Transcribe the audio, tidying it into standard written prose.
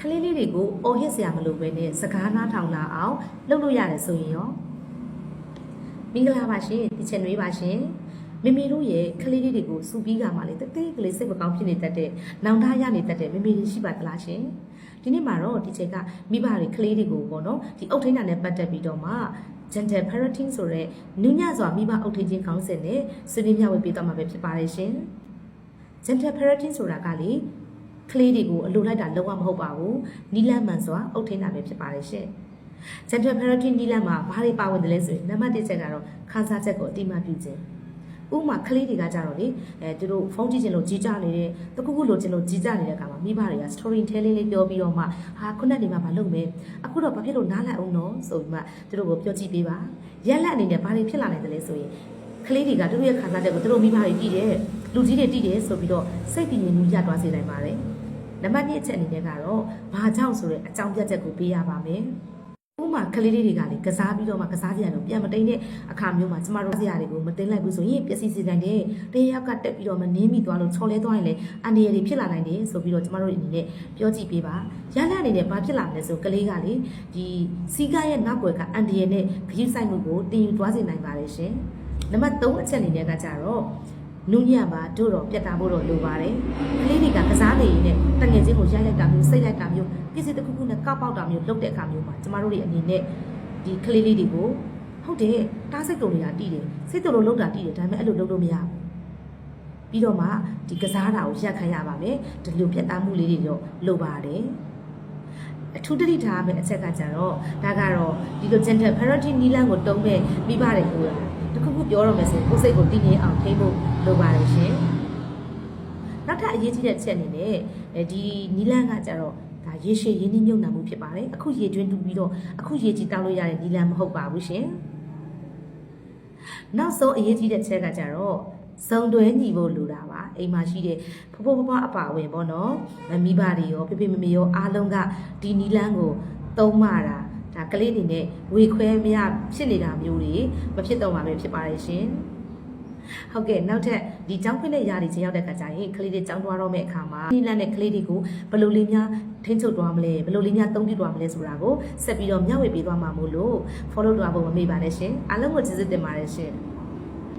ကလေးလေးတွေကိုအော်ဟစ်စရာမလိုပဲနဲ့စကားနားထောင်လာအောင်လုပ်လို့ရတယ်ဆိုရင်ရောမင်္ဂလာပါရှင်ဒီချန်နယ်ပါရှင်မေမေတို့ရဲ့ကလေးလေးတွေကိုစူပြီးကမှလေတသေးကလေးစိတ်မကောင်းဖြစ်နေတတ်တဲ့နောင်တရနေတတ်တဲ့မေမေတွေရှိပါသလားရှင်ဒီနေ့မှာတော့ဒီချိန်ကမိဘတွေကလေးတွေကိုပေါ့နော်ဒီအုတ်ထိန်းတာနဲ့ပတ်သက်ပြီးတော့မှ gentle parenting ဆိုတဲ့နုညံ့စွာမိဘအုတ်ထိန်းခြင်းခေါင်းစဉ်နဲ့ဆွေးနွေးမျှဝေပေးသွားမှာပဲဖြစ်ပါတယ်ရှင် gentle parenting ဆိုတာကလေကလေးတွေကိုအလိုလိုက်တာလုံးဝမဟုတ်ပါဘူးနီလန်းမှန်စွာအုတ်ထိန်းတာပဲဖြစ်ပါတယ်ရှင် gentle parenting နီလန်းမှာဘာတွေပါဝင်တယ်လဲဆိုရင်နံပါတ်1ချက်ကတော့ခန်းစားချက်ကိုအတိအမှပြုခြင်းဥပမာကလေးတွေကကြတော့လေသူတို့ဖုန်းကြည့်ချင်လို့ကြီးကြနေတဲ့တခုခုလိုချင်လို့ကြီးကြနေတဲ့အခါမှာမိဘတွေက story telling လေးပြောပြီးတော့မှဟာခုနကနေမှမလုပ်မယ်အခုတော့ဘာဖြစ်လို့နားလည်အောင်နော်ဆိုပြီးမှသူတို့ကိုပြောကြည့်ပေးပါရက်လက်အနေနဲ့ဘာတွေဖြစ်လာနိုင်တယ်လဲဆိုရင်ကလေးတွေကသူတို့ရဲ့ခန်းစားချက်ကိုသူတို့မိဘတွေတည်တယ်လူကြီးတွေတည်တယ်ဆိုပြီးတော့စိတ်တည်ငြိမ်မှုရသွားစေနိုင်ပါတယ်နံပါတ်2အချက်အနေနဲ့ကတော့ဘာကြောင့်ဆိုတဲ့အကြောင်းပြချက်ကိုပေးရပါမယ်ဥမာကလေးလေးတွေကလေကစားပြီးတော့မှကစားစရာတော့ပြန်မတိန်တဲ့အခါမျိုးမှာကျမတို့စရာတွေကိုမတင်လိုက်ဘူးဆိုရင်ပျက်စီးစေနိုင်တယ်။တယောက်ကတက်ပြီးတော့မနင်းမိသွားလို့ချော်လဲသွားရင်လေအန္တရာယ်တွေဖြစ်လာနိုင်တယ်ဆိုပြီးတော့ကျမတို့အနေနဲ့ပြောကြည့်ပေးပါ။ရလအနေနဲ့ဘာဖြစ်လာမလဲဆိုကလေးကလေဒီစီကားရဲ့နောက်ွယ်ကအန္တရာယ်နဲ့ခရီးဆိုင်မှုကိုတင်ယူသွားစေနိုင်ပါတယ်ရှင်။နံပါတ်3အချက်အနေနဲ့ကကြတော့နုညံ့ပါတို့တော့ပြတ်တာဖို့တော့လိုပါတယ်။ကလေးတွေကကစားနေရင်တငယ်ချင်းကိုရိုက်လိုက်တာမျိုးစိတ်လိုက်တာမျိုးပစ္စည်းတစ်ခုခုနဲ့ကောက်ပေါက်တာမျိုးလုပ်တဲ့အခါမျိုးမှာကျမတို့တွေအနေနဲ့ဒီကလေးလေးတွေကိုဟုတ်တယ်တားစိတ်တုံနေတာတီးတယ်စိတ်တုံလို့လုပ်တာတီးတယ်ဒါပေမဲ့အဲ့လိုလုပ်လို့မရဘူးပြီးတော့မှဒီကစားတာကိုရပ်ခိုင်းရပါမယ်ဒီလိုပြတ်သားမှုလေးတွေတော့လိုပါတယ်အထူးတတိထားမယ့်အချက်ကကြတော့ဒါကတော့ဒီလို gentle parenting နီလန်းကိုတုံးမဲ့မိဘတွေကိုတခုခုပြောရမယ်ဆိုရင်ကိုယ်စိတ်ကိုတည်ငြိမ်အောင်ထိန်းဖို့လိုပါတယ်ရှင်နောက်ထပ်အရေးကြီးတဲ့ချက်အနေနဲ့ဒီနီလန်းကကြတော့ဒါရေရှည်ရင်းနှီးမြုပ်နှံမှုဖြစ်ပါတယ်အခုရေတွင်းတူပြီးတော့အခုရေကြီးတောက်လို့ရတဲ့နီလန်းမဟုတ်ပါဘူးရှင်နောက်ဆုံးအရေးကြီးတဲ့ချက်ကကြတော့စုံတွဲညီဖို့လိုတာပါအိမ်မှာရှိတဲ့ဖဖဖအပါဝင်ပေါ့နော်မိဘတွေရောဖေဖေမမေရောအားလုံးကဒီနီလန်းကိုသုံးမတာဒါကလေးအနေနဲ့ဝေခွဲမရဖြစ်နေတာမျိုးတွေမဖြစ်တော့မှာပဲဖြစ်ပါတယ်ရှင်ဟုတ်ကဲ့နောက်ထပ်ဒီကျောင်းခွင့်နဲ့ຢာတွေချင်းရောက်တဲ့အခါကျရင်ကလေးတွေကျောင်းသွားတော့မယ့်အခါမှာနီလန်းနဲ့ကလေးတွေကိုဘယ်လိုလေးများထိန်းချုပ်သွားမလဲဘယ်လိုလေးများသုံးပြသွားမလဲဆိုတာကိုဆက်ပြီးတော့မျှဝေပေးသွားမှာမို့လို့ follow သွားဖို့မမေ့ပါနဲ့ရှင်အားလုံးကိုကျေးဇူးတင်ပါတယ်ရှင်